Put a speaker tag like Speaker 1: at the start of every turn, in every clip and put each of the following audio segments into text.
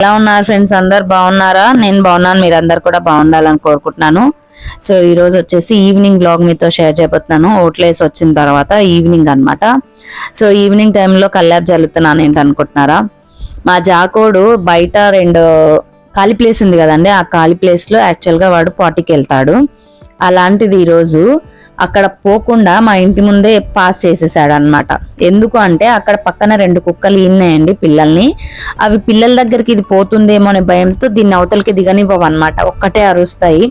Speaker 1: ఎలా ఉన్నారు ఫ్రెండ్స్? అందరు బాగున్నారా? నేను బాగున్నాను, మీరు అందరు కూడా బాగుండాలని కోరుకుంటున్నాను. సో ఈ రోజు వచ్చేసి ఈవినింగ్ వ్లాగ్ మీతో షేర్ చేయబోతున్నాను. ఓట్లేసి వచ్చిన తర్వాత ఈవినింగ్ అన్నమాట. సో ఈవినింగ్ టైంలో కల్లాప్ జల్లుతున్నాను ఏంటనుకుంటున్నారా? మా జాకోడు బయట రెండు ఖాళీ ప్లేస్ ఉంది కదండి, ఆ ఖాళీ ప్లేస్ లో యాక్చువల్ గా వాడు పార్టీకి వెళ్తాడు. అలాంటిది ఈరోజు అక్కడ పోకుండా మా ఇంటి ముందే పాస్ చేసేసాడు అనమాట. ఎందుకు అంటే అక్కడ పక్కన రెండు కుక్కలు ఈన్నాయండి పిల్లల్ని. అవి పిల్లల దగ్గరికి ఇది పోతుందేమో అనే భయంతో దీన్ని అవతలకి దిగనివ్వవు అనమాట. ఒక్కటే అరుస్తాయి.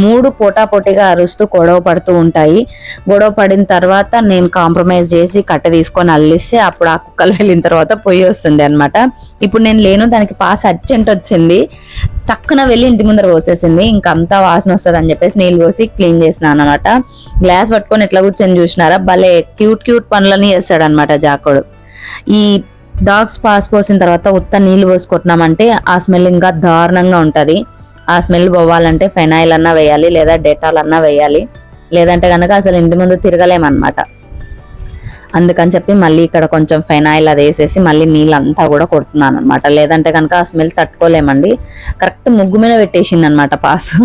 Speaker 1: మూడు పోటాపోటీగా అరుస్తూ గొడవ పడుతూ ఉంటాయి. గొడవ పడిన తర్వాత నేను కాంప్రమైజ్ చేసి కట్ట తీసుకొని అల్లిస్తే అప్పుడు ఆ కుక్కలు వెళ్ళిన తర్వాత పొయ్యి వస్తుంది అనమాట. ఇప్పుడు నేను లేను, దానికి పాస్ అర్జెంట్ వచ్చింది. టక్కున వెళ్ళి ఇంటి ముందర పోసేసింది. ఇంకంతా వాసన వస్తుంది అని చెప్పేసి నీళ్ళు పోసి క్లీన్ చేసినాను అనమాట. గ్లాస్ పట్టుకొని ఎట్లా కూర్చొని చూసినారా, భలే క్యూట్ క్యూట్ పనులని చేస్తాడు అనమాట జాకోడు. ఈ డాగ్స్ పాస్ పోసిన తర్వాత ఉత్త నీళ్లు పోసుకుంటున్నామంటే ఆ స్మెల్ ఇంకా దారుణంగా ఉంటది. ఆ స్మెల్ పోవాలంటే ఫెనాయిల్ అన్నా వేయాలి, లేదా డెటాల్ అన్నా వేయాలి. లేదంటే కనుక అసలు ఇంటి ముందు తిరగలేమన్నమాట. అందుకని చెప్పి మళ్ళీ ఇక్కడ కొంచెం ఫెనాయిల్ అది వేసేసి మళ్ళీ నీళ్ళంతా కూడా కొడుతున్నాను అనమాట. లేదంటే కనుక ఆ స్మెల్ తట్టుకోలేమండి. కరెక్ట్ ముగ్గు మీద పెట్టేసింది అనమాట పాసు.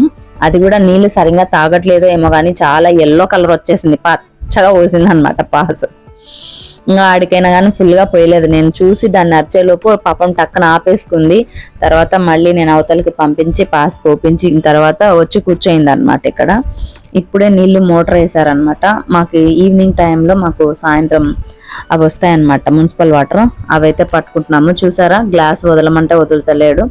Speaker 1: అది కూడా నీళ్లు సరిగ్గా తాగట్లేదో ఏమో కానీ చాలా ఎల్లో కలర్ వచ్చేసింది, పచ్చగా పోసింది అనమాట పాసు. ఇంకా ఆడికైనా కానీ ఫుల్గా పోయలేదు. నేను చూసి దాన్ని అరిచేలోపు పాపం టక్కన ఆపేసుకుంది. తర్వాత మళ్ళీ నేను అవతలకి పంపించి పాస్ పోపించి తర్వాత వచ్చి కూర్చోయింది అనమాట. ఇక్కడ ఇప్పుడే నీళ్లు మోటార్ వేసారనమాట. మాకు ఈవినింగ్ టైంలో మాకు సాయంత్రం అవి వస్తాయన్నమాట, మున్సిపల్ వాటర్. అవైతే పట్టుకుంటున్నాము. చూసారా, గ్లాస్ వదలమంటే వదులుతలేడు.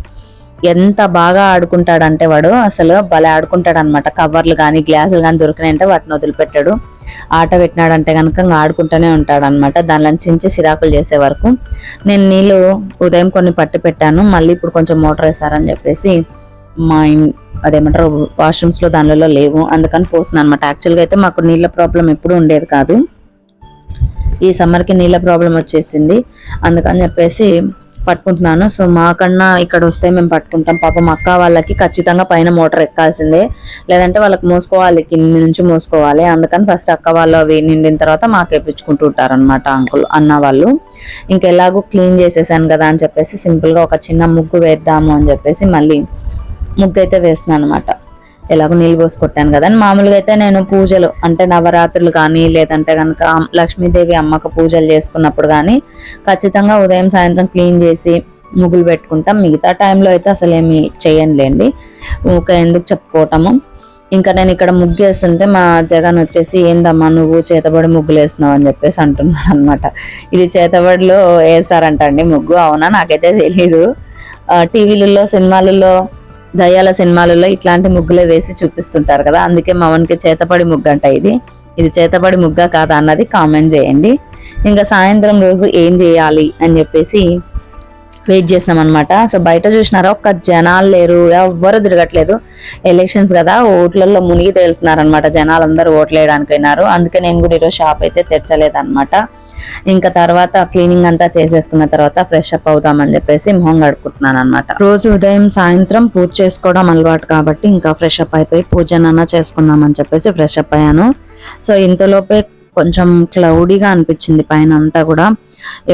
Speaker 1: ఎంత బాగా ఆడుకుంటాడంటే వాడు అసలు భలే ఆడుకుంటాడు అనమాట. కవర్లు కానీ గ్లాసులు కానీ దొరికినాయంటే వాటిని వదిలిపెట్టాడు. ఆట పెట్టినాడంటే కనుక ఆడుకుంటూనే ఉంటాడు అనమాట. దానిలో చించి సిరాకులు చేసే వరకు. నేను నీళ్ళు ఉదయం కొన్ని పట్టి పెట్టాను, మళ్ళీ ఇప్పుడు కొంచెం మోటార్ వేసారని చెప్పేసి మా అదేమంటారు వాష్రూమ్స్ లో దానిలో లేవు, అందుకని పోసిన అనమాట. యాక్చువల్గా అయితే మాకు నీళ్ళ ప్రాబ్లం ఎప్పుడు ఉండేది కాదు. ఈ సమ్మర్కి నీళ్ళ ప్రాబ్లం వచ్చేసింది, అందుకని చెప్పేసి పట్టుకుంటున్నాను. సో మాకన్నా ఇక్కడ వస్తే మేము పట్టుకుంటాం. పాపం అక్క వాళ్ళకి ఖచ్చితంగా పైన మోటార్ ఎక్కాల్సిందే, లేదంటే వాళ్ళకి మోసుకోవాలి, కింది నుంచి మోసుకోవాలి. అందుకని ఫస్ట్ అక్క వాళ్ళు అవి నిండిన తర్వాత మాకు ఎప్పించుకుంటూ ఉంటారనమాట అన్న వాళ్ళు. ఇంకెలాగో క్లీన్ చేసేసాను కదా అని చెప్పేసి సింపుల్గా ఒక చిన్న ముగ్గు వేద్దాము అని చెప్పేసి మళ్ళీ ముగ్గు అయితే వేస్తున్నాను అనమాట. ఎలాగో నీళ్ళు పోసి కొట్టాను కదా అని. మామూలుగా అయితే నేను పూజలు అంటే నవరాత్రులు కానీ లేదంటే కనుక లక్ష్మీదేవి అమ్మకు పూజలు చేసుకున్నప్పుడు కానీ ఖచ్చితంగా ఉదయం సాయంత్రం క్లీన్ చేసి ముగ్గులు పెట్టుకుంటాం. మిగతా టైంలో అయితే అసలు ఏమి చేయనులేండి, ఊరికే ఎందుకు చెప్పుకోవటము. ఇంకా నేను ఇక్కడ ముగ్గు వేస్తుంటే మా జగన్ వచ్చేసి ఏందమ్మా నువ్వు చేతబడి ముగ్గులు వేస్తున్నావు అని చెప్పేసి అంటున్నాడు అనమాట. ఇది చేతబడిలో వేస్తారంట అండి ముగ్గు. అవునా, నాకైతే తెలీదు. టీవీలలో సినిమాలలో దయ్యాల సినిమాలలో ఇట్లాంటి ముగ్గులే వేసి చూపిస్తుంటారు కదా, అందుకే మావనికి చేతపడి ముగ్గు అంట. ఇది చేతపడి ముగ్గ కాదా అన్నది కామెంట్ చేయండి. ఇంకా సాయంత్రం రోజు ఏం చేయాలి అని చెప్పేసి వెయిట్ చేసినాం అనమాట. సో బయట చూసినారా, ఒక్క జనాలు లేరు, ఎవ్వరు తిరగట్లేదు. ఎలక్షన్స్ కదా, ఓట్లలో మునిగి తేలుతున్నారు అనమాట. జనాలు అందరూ ఓట్లు వేయడానికి అయినారు. అందుకే నేను కూడా ఈరోజు షాప్ అయితే తెరచలేదు అనమాట. ఇంకా తర్వాత క్లీనింగ్ అంతా చేసేసుకున్న తర్వాత ఫ్రెష్ అప్ అవుదామని చెప్పేసి మొహం కడుక్కుంటున్నాను అనమాట. రోజు ఉదయం సాయంత్రం పూజ చేసుకోవడం అలవాటు కాబట్టి ఇంకా ఫ్రెష్ అప్ అయిపోయి పూజనన్నా చేసుకుందామని చెప్పేసి ఫ్రెష్ అప్ అయ్యాను. సో ఇంతలోపే కొంచెం క్లౌడీగా అనిపించింది పైన అంతా కూడా.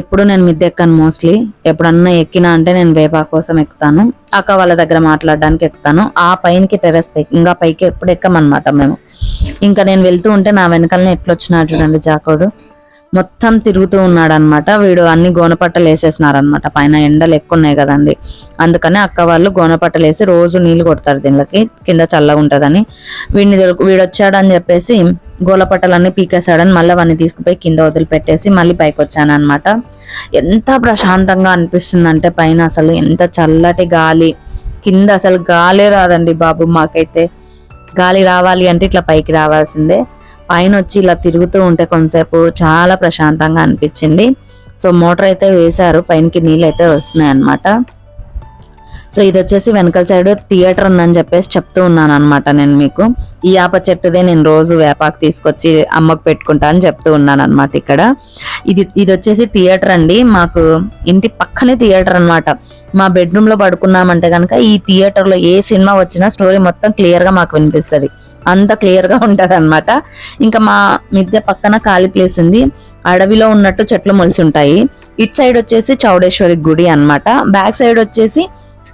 Speaker 1: ఎప్పుడు నేను మిద్దె ఎక్కాను మోస్ట్లీ. ఎప్పుడన్నా ఎక్కినా అంటే నేను వేపా కోసం ఎక్కుతాను, అక్క వాళ్ళ దగ్గర మాట్లాడడానికి ఎక్కుతాను. ఆ పైనకి టెర్రస్ పైకి, ఇంకా పైకి ఎప్పుడు ఎక్కమన్నమాట మేము. ఇంకా నేను వెళ్తూ ఉంటే నా వెనకాలనే ఎట్లొచ్చినాడు చూడండి జాకోడు. మొత్తం తిరుగుతూ ఉన్నాడు అనమాట. వీడు అన్ని గోనపట్టలు వేసేసినారనమాట. పైన ఎండలు ఎక్కువ ఉన్నాయి కదండి, అందుకని అక్క వాళ్ళు గోనపట్టలు వేసి రోజు నీళ్లు కొడతారు దీనికి, కింద చల్లగా ఉంటుందని. వీడు వచ్చాడని చెప్పేసి గోలపట్టలన్నీ పీకేశాడని మళ్ళీ అవన్నీ తీసుకుపోయి కింద వదిలిపెట్టేసి మళ్ళీ పైకి వచ్చాను అనమాట. ఎంత ప్రశాంతంగా అనిపిస్తుంది అంటే పైన అసలు ఎంత చల్లటి గాలి. కింద అసలు గాలే రాదండి బాబు. మాకైతే గాలి రావాలి అంటే ఇట్లా పైకి రావాల్సిందే. పైన వచ్చి ఇలా తిరుగుతూ ఉంటే కొంతసేపు చాలా ప్రశాంతంగా అనిపించింది. సో మోటార్ అయితే వేశారు, పైనకి నీళ్ళు అయితే వస్తున్నాయి అనమాట. సో ఇది వచ్చేసి వెనకాల సైడ్ థియేటర్ ఉందని చెప్పేసి చెప్తూ ఉన్నాను అనమాట నేను మీకు. ఈ యాప చెట్టుదే నేను రోజు వేపాకు తీసుకొచ్చి అమ్మకు పెట్టుకుంటా అని చెప్తూ ఉన్నాను అనమాట. ఇక్కడ ఇది వచ్చేసి థియేటర్ అండి. మాకు ఇంటి పక్కనే థియేటర్ అనమాట. మా బెడ్రూమ్ లో పడుకున్నామంటే కనుక ఈ థియేటర్ లో ఏ సినిమా వచ్చినా స్టోరీ మొత్తం క్లియర్ గా మాకు వినిపిస్తుంది. అంత క్లియర్ గా ఉంటది అనమాట. ఇంకా మా మిద్దె పక్కన ఖాళీ ప్లేస్ ఉంది, అడవిలో ఉన్నట్టు చెట్లు మొలిసి ఉంటాయి. ఇటు సైడ్ వచ్చేసి చౌడేశ్వరి గుడి అన్నమాట. బ్యాక్ సైడ్ వచ్చేసి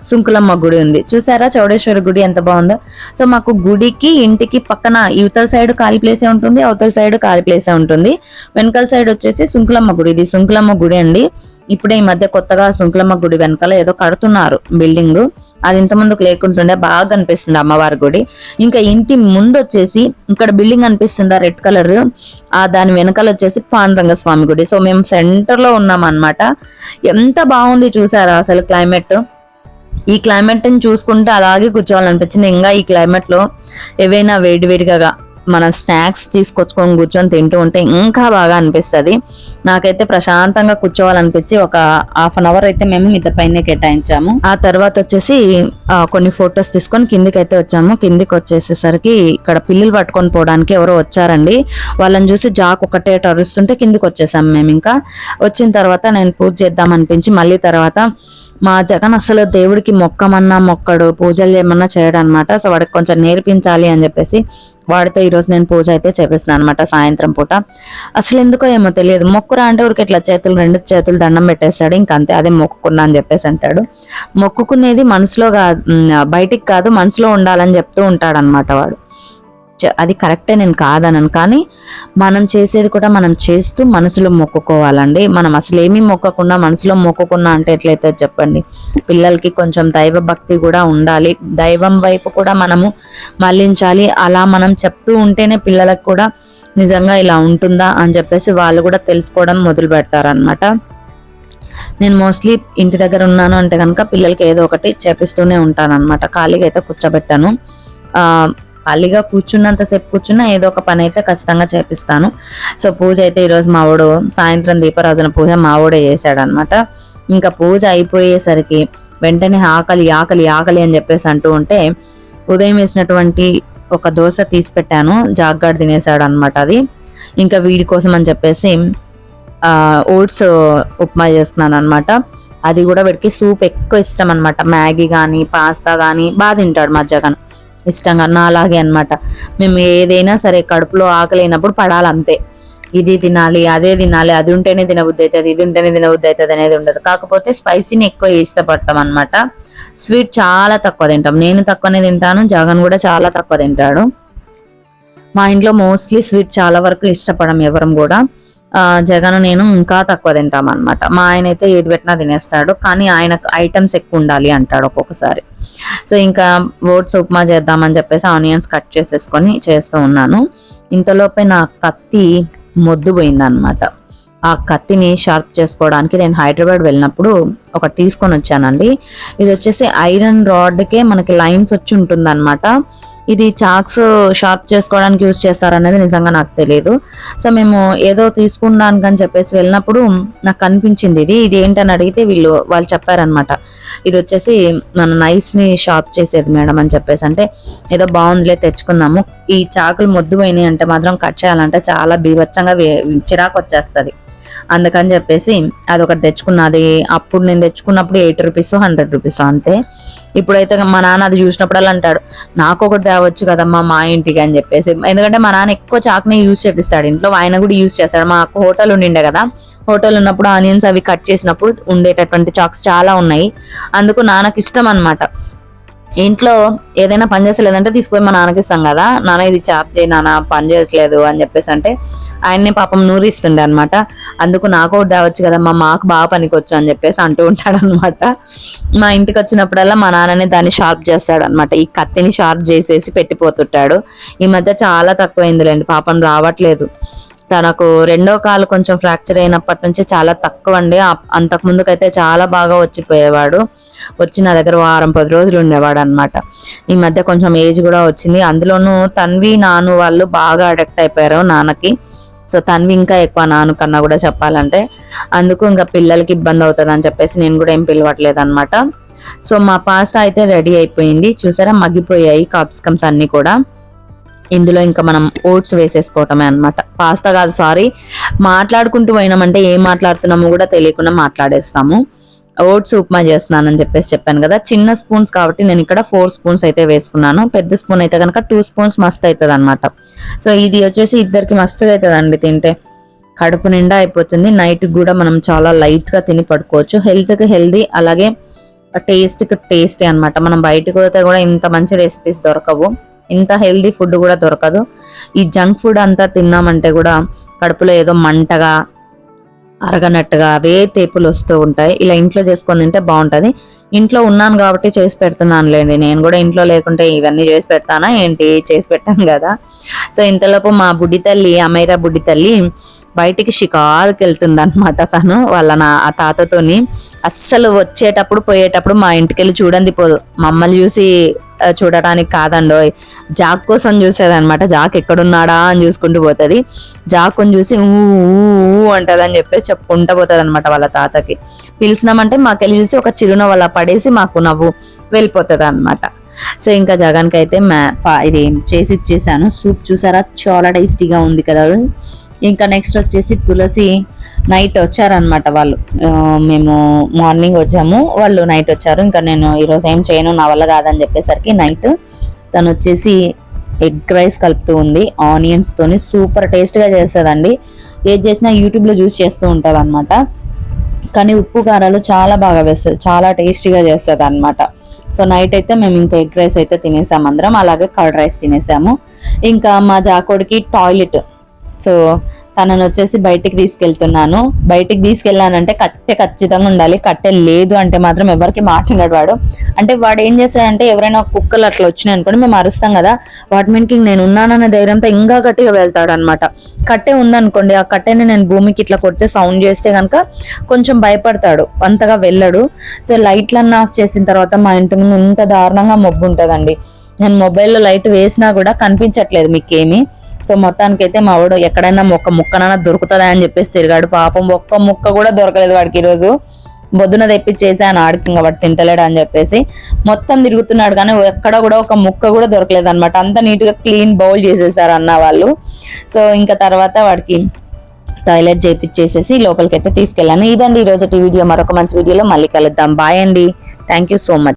Speaker 1: సుంకులమ్మ గుడి ఉంది. చూసారా చౌడేశ్వరి గుడి ఎంత బాగుందో. సో మాకు గుడికి ఇంటికి పక్కన యువతల సైడ్ ఖాళీ ప్లేసే ఉంటుంది, అవతల సైడ్ ఖాళీ ప్లేసే ఉంటుంది. వెనకాల సైడ్ వచ్చేసి సుంకులమ్మ గుడి. ఇది సుంకులమ్మ గుడి అండి. ఇప్పుడే ఈ మధ్య కొత్తగా సుంకులమ్మ గుడి వెనకాల ఏదో కడుతున్నారు బిల్డింగ్. అది ఇంత ముందుకు లేకుంటుండే, బాగా అనిపిస్తుంది అమ్మవారి గుడి. ఇంకా ఇంటి ముందు వచ్చేసి ఇక్కడ బిల్డింగ్ అనిపిస్తుందా రెడ్ కలర్, దాని వెనకాల వచ్చేసి పాండురంగ స్వామి గుడి. సో మేము సెంటర్ లో ఉన్నాం అన్నమాట. ఎంత బాగుంది చూసారా అసలు క్లైమేట్. ఈ క్లైమేట్ ని చూసుకుంటే అలాగే కూర్చోవాలనిపించింది. ఇంకా ఈ క్లైమేట్ లో ఏవైనా వేడివేడిగా మన స్నాక్స్ తీసుకొచ్చుకొని కూర్చొని తింటూ ఉంటే ఇంకా బాగా అనిపిస్తుంది. నాకైతే ప్రశాంతంగా కూర్చోవాలనిపించి ఒక 1/2 అవర్ అయితే మేము మిద్ద పైన కేటాయించాము. ఆ తర్వాత వచ్చేసి కొన్ని ఫొటోస్ తీసుకొని కిందికి అయితే వచ్చాము. కిందికి వచ్చేసేసరికి ఇక్కడ పిల్లలు పట్టుకొని పోవడానికి ఎవరో వచ్చారండి. వాళ్ళని చూసి జాక్ ఒకటే అరుస్తుంటే కిందికి వచ్చేసాము మేము. ఇంకా వచ్చిన తర్వాత నేను పూజ చేద్దాం అనిపించి మళ్ళీ తర్వాత మా జగన్ అసలు దేవుడికి మొక్కమన్నా మొక్కడు, పూజలు చేయమన్నా చేయడం అనమాట. సో వాడికి కొంచెం నేర్పించాలి అని చెప్పేసి వాడితో ఈరోజు నేను పూజ అయితే చేపిస్తున్నాను అనమాట సాయంత్రం పూట. అసలు ఎందుకో ఏమో తెలియదు, మొక్కురా అంటే ఊరికి ఇట్లా రెండు చేతులు దండం పెట్టేస్తాడు. ఇంకంతే, అదే మొక్కుకున్నా అని చెప్పేసి అంటాడు. మొక్కుకునేది మనసులో కాదు, బయటికి కాదు, మనసులో ఉండాలని చెప్తూ ఉంటాడు అనమాట వాడు. అది కరెక్టే, నేను కాదనను. కానీ మనం చేసేది కూడా మనం చేస్తూ మనసులో మొక్కుకోవాలండి. మనం అసలు ఏమీ మొక్కకుండా మనసులో మొక్కుకున్నా అంటే ఎట్లయితే చెప్పండి. పిల్లలకి కొంచెం దైవ భక్తి కూడా ఉండాలి, దైవం వైపు కూడా మనము మళ్ళించాలి. అలా మనం చెప్తూ ఉంటేనే పిల్లలకు కూడా నిజంగా ఇలా ఉంటుందా అని చెప్పేసి వాళ్ళు కూడా తెలుసుకోవడం మొదలు పెడతారనమాట. నేను మోస్ట్లీ ఇంటి దగ్గర ఉన్నాను అంటే కనుక పిల్లలకి ఏదో ఒకటి చేపిస్తూనే ఉంటాను అనమాట. ఖాళీగా అయితే కూర్చోబెట్టాను. ఖాళీగా కూర్చున్నంతసేపు కూర్చున్నా ఏదో ఒక పని అయితే ఖచ్చితంగా చేపిస్తాను. సో పూజ అయితే ఈరోజు మావాడు సాయంత్రం దీపారాధన పూజ మావాడే చేశాడు అనమాట. ఇంకా పూజ అయిపోయేసరికి వెంటనే ఆకలి ఆకలి ఆకలి అని చెప్పేసి అంటూ ఉంటే ఉదయం వేసినటువంటి ఒక దోశ తీసి పెట్టాను, జాగ్గాడు తినేసాడు అనమాట. అది ఇంకా వీడి కోసం అని చెప్పేసి ఓట్స్ ఉప్మా చేస్తున్నాను అనమాట. అది కూడా వీడికి సూప్ ఎక్కువ ఇష్టం అనమాట. మ్యాగీ కానీ పాస్తా కానీ బాగా తింటాడు మా జగన్ ఇష్టంగా, నా అలాగే అనమాట. మేము ఏదైనా సరే కడుపులో ఆకలి అయినప్పుడు పడాలంతే. ఇది తినాలి, అదే తినాలి, అది ఉంటేనే తినబుద్ధి అవుతుంది, ఇది ఉంటేనే తినబుద్ధి అవుతుంది అనేది ఉండదు. కాకపోతే స్పైసీని ఎక్కువ ఇష్టపడతాం అనమాట. స్వీట్ చాలా తక్కువ తింటాం. నేను తక్కువనే తింటాను, జగన్ కూడా చాలా తక్కువ తింటాడు. మా ఇంట్లో మోస్ట్లీ స్వీట్ చాలా వరకు ఇష్టపడం ఎవరం కూడా. జగన్ నేను ఇంకా తక్కువ తింటాం అనమాట. మా ఆయన అయితే ఏది పెట్టినా తినేస్తాడు, కానీ ఆయనకు ఐటమ్స్ ఎక్కువ ఉండాలి అంటాడు ఒక్కొక్కసారి. సో ఇంకా ఓట్స్ ఉప్మా చేద్దామని చెప్పేసి ఆనియన్స్ కట్ చేసేసుకొని చేస్తూ ఉన్నాను. ఇంతలోపే నా కత్తి మొద్దు పోయిందనమాట. ఆ కత్తిని షార్ప్ చేసుకోవడానికి నేను హైదరాబాద్ వెళ్ళినప్పుడు ఒకటి తీసుకొని వచ్చానండి. ఇది వచ్చేసి ఐరన్ రాడ్కే మనకి లైన్స్ వచ్చి ఉంటుంది అనమాట. ఇది చాక్స్ షార్ప్ చేసుకోవడానికి యూజ్ చేస్తారనేది నిజంగా నాకు తెలియదు. సో మేము ఏదో తీసుకున్నాను అని చెప్పేసి వెళ్ళినప్పుడు నాకు కనిపించింది ఇది ఏంటని అడిగితే వాళ్ళు చెప్పారనమాట, ఇది వచ్చేసి మన నైఫ్స్ ని షార్ప్ చేసేది మేడం అని చెప్పేసి. అంటే ఏదో బాగుందిలే తెచ్చుకున్నాము. ఈ చాకులు మొద్దు పోయినాయి అంటే మాత్రం కట్ చేయాలంటే చాలా బీభత్సంగా చిరాకు వచ్చేస్తుంది. అందుకని చెప్పేసి అదొకటి తెచ్చుకున్నది. అప్పుడు నేను తెచ్చుకున్నప్పుడు 80 రూపీస్ 100 రూపీస్ అంతే. ఇప్పుడైతే మా నాన్న అది చూసినప్పుడల్లా అంటాడు, నాకు ఒకటి తేవచ్చు కదమ్మా మా ఇంటికి అని చెప్పేసి. ఎందుకంటే మా నాన్న ఎక్కువ చాక్ని యూజ్ చేపిస్తాడు ఇంట్లో, ఆయన కూడా యూజ్ చేస్తాడు. మాకు హోటల్ ఉండిండే కదా, హోటల్ ఉన్నప్పుడు ఆనియన్స్ అవి కట్ చేసినప్పుడు ఉండేటటువంటి చాక్స్ చాలా ఉన్నాయి. అందుకు నాన్నకి ఇష్టం అనమాట. ఇంట్లో ఏదైనా పని చేసలేదంటే తీసుకుపోయి మా నాన్నకి ఇస్తాం కదా, నాన్న ఇది చాప్ చేయి నాన్న, పని చేయట్లేదు అని చెప్పేసి అంటే ఆయన్ని పాపం నూరిస్తుండే అనమాట. అందుకు నాకు ఒకటి తేవచ్చు కదమ్మా, మాకు బాగా పనికొచ్చు అని చెప్పేసి అంటూ ఉంటాడు అనమాట. మా ఇంటికి వచ్చినప్పుడల్లా మా నాన్ననే దాన్ని షార్ప్ చేస్తాడు అనమాట. ఈ కత్తిని షార్ప్ చేసేసి పెట్టిపోతుంటాడు. ఈ మధ్య చాలా తక్కువైందిలేండి, పాపం రావట్లేదు. తనకు రెండో కాలు కొంచెం ఫ్రాక్చర్ అయినప్పటి నుంచి చాలా తక్కువ అండి. అంతకు ముందుకైతే చాలా బాగా వచ్చిపోయేవాడు. వచ్చి నా దగ్గర 10 రోజులు ఉండేవాడు అనమాట. ఈ మధ్య కొంచెం ఏజ్ కూడా వచ్చింది. అందులోనూ తన్వి నాను వాళ్ళు బాగా అడిక్ట్ అయిపోయారు నాన్నకి. సో తన్వి ఇంకా ఎక్కువ నాను కన్నా కూడా చెప్పాలంటే. అందుకు ఇంకా పిల్లలకి ఇబ్బంది అవుతుంది అని చెప్పేసి నేను కూడా ఏం పిలవట్లేదు అనమాట. సో మా పాస్తా అయితే రెడీ అయిపోయింది. చూసారా మగ్గిపోయాయి కాప్సికమ్స్ అన్ని కూడా. ఇందులో ఇంకా మనం ఓట్స్ వేసేసుకోవటమే అనమాట. పాస్తా కాదు, సారీ, మాట్లాడుకుంటూ పోయినామంటే ఏం మాట్లాడుతున్నామో కూడా తెలియకుండా మాట్లాడేస్తాము. ఓట్స్ ఉప్మా చేస్తున్నానని చెప్పేసి చెప్పాను కదా. చిన్న స్పూన్స్ కాబట్టి నేను ఇక్కడ 4 స్పూన్స్ అయితే వేసుకున్నాను. పెద్ద స్పూన్ అయితే కనుక 2 స్పూన్స్ మస్తు అవుతుంది అనమాట. సో ఇది వచ్చేసి ఇద్దరికి మస్తుగా అవుతుందండి, తింటే కడుపు నిండా అయిపోతుంది. నైట్ కూడా మనం చాలా లైట్ గా తిని పడుకోవచ్చు. హెల్త్ కి హెల్దీ, అలాగే టేస్టీ అన్నమాట. మనం బయటకు పోతే కూడా ఇంత మంచి రెసిపీస్ దొరకవు, ఇంత హెల్దీ ఫుడ్ కూడా దొరకదు. ఈ జంక్ ఫుడ్ అంతా తిన్నామంటే కూడా కడుపులో ఏదో మంటగా అరగనట్టుగా అవే తేపులు వస్తూ ఉంటాయి. ఇలా ఇంట్లో చేసుకొని తింటే బాగుంటది. ఇంట్లో ఉన్నాను కాబట్టి చేసి పెడుతున్నానులేండి. నేను కూడా ఇంట్లో లేకుంటే ఇవన్నీ చేసి పెడతానా ఏంటి, చేసి పెట్టాను కదా. సో ఇంతలోపు మా బుడ్డి తల్లి, అమైరా బుడ్డి తల్లి బయటికి షికారుకి వెళ్తుంది అనమాట. తను వాళ్ళ ఆ తాతతోని అస్సలు వచ్చేటప్పుడు పోయేటప్పుడు మా ఇంటికి వెళ్ళి చూడండి పోదు. మమ్మల్ని చూసి చూడటానికి కాదండోయ్, జాక్ కోసం చూసేదనమాట. జాక్ ఎక్కడున్నాడా అని చూసుకుంటూ పోతుంది. జాకుని చూసి ఊ అంటది అని చెప్పేసి చెప్పుకుంటూ పోతుంది అనమాట వాళ్ళ తాతకి. పిలిచినామంటే మాకెళ్ళి చూసి ఒక చిరునవ్వు అలా పడేసి మాకు నవ్వు వెళ్ళిపోతుంది అనమాట. సో ఇంకా జగన్కి అయితే ఇది చేసి ఇచ్చేసాను. సూప్ చూసారా, చాలా టేస్టీగా ఉంది కదా. ఇంకా నెక్స్ట్ వచ్చేసి తులసి నైట్ వచ్చారనమాట వాళ్ళు. మేము మార్నింగ్ వచ్చాము, వాళ్ళు నైట్ వచ్చారు. ఇంకా నేను ఈరోజు ఏం చేయను, నా వల్ల కాదని చెప్పేసరికి నైట్ తను వచ్చేసి ఎగ్ రైస్ కలుపుతూ ఉంది ఆనియన్స్ తోని. సూపర్ టేస్ట్గా చేస్తుందండి. ఏది చేసినా యూట్యూబ్లో చూసి చేస్తూ ఉంటుంది అనమాట. కానీ ఉప్పు కారాలు చాలా బాగా వేస్తుంది, చాలా టేస్టీగా చేస్తుంది అనమాట. సో నైట్ అయితే మేము ఇంకా ఎగ్ రైస్ అయితే తినేసాము అందరం, అలాగే కర్డ్ రైస్ తినేసాము. ఇంకా మా జాకోడికి టాయిలెట్, సో తనను వచ్చేసి బయటికి తీసుకెళ్తున్నాను. బయటికి తీసుకెళ్ళానంటే కట్టె ఖచ్చితంగా ఉండాలి. కట్టె లేదు అంటే మాత్రం ఎవరికి మాట్లాడాడు వాడు. అంటే వాడు ఏం చేస్తాడంటే ఎవరైనా కుక్కలు అట్లా వచ్చినాయి అనుకోండి, మేము అరుస్తాం కదా, వాటి మీదకి నేను ఉన్నానన్న ధైర్యంతో ఇంకా గట్టిగా వెళ్తాడు అనమాట. కట్టె ఉందనుకోండి, ఆ కట్టెని నేను భూమికి ఇట్లా కొడితే సౌండ్ చేస్తే కనుక కొంచెం భయపడతాడు, అంతగా వెళ్ళడు. సో లైట్లన్నీ ఆఫ్ చేసిన తర్వాత మా ఇంటి ముందు ఇంత దారుణంగా మబ్బు ఉంటుందండి. నేను మొబైల్లో లైట్ వేసినా కూడా కనిపించట్లేదు మీకేమి. సో మొత్తానికి అయితే మా వాడు ఎక్కడైనా ఒక్క ముక్కనైనా దొరుకుతుందా అని చెప్పేసి తిరిగాడు. పాపం ఒక్క ముక్క కూడా దొరకలేదు వాడికి. ఈరోజు బొద్దున తెప్పించేసాను ఆడికి, ఇంకా వాడు తింటలేడు అని చెప్పేసి మొత్తం తిరుగుతున్నాడు, కానీ ఎక్కడ కూడా ఒక ముక్క కూడా దొరకలేదు అనమాట. అంత నీట్గా క్లీన్ బౌల్ చేసేసారు అన్న వాళ్ళు. సో ఇంకా తర్వాత వాడికి టాయిలెట్ చేయించేసేసి లోపలికి అయితే తీసుకెళ్ళాను. ఇదండి ఈరోజు వీడియో. మరొక మంచి వీడియోలో మళ్ళీ కలుద్దాం. బాయ్ అండి, థ్యాంక్ యూ సో మచ్.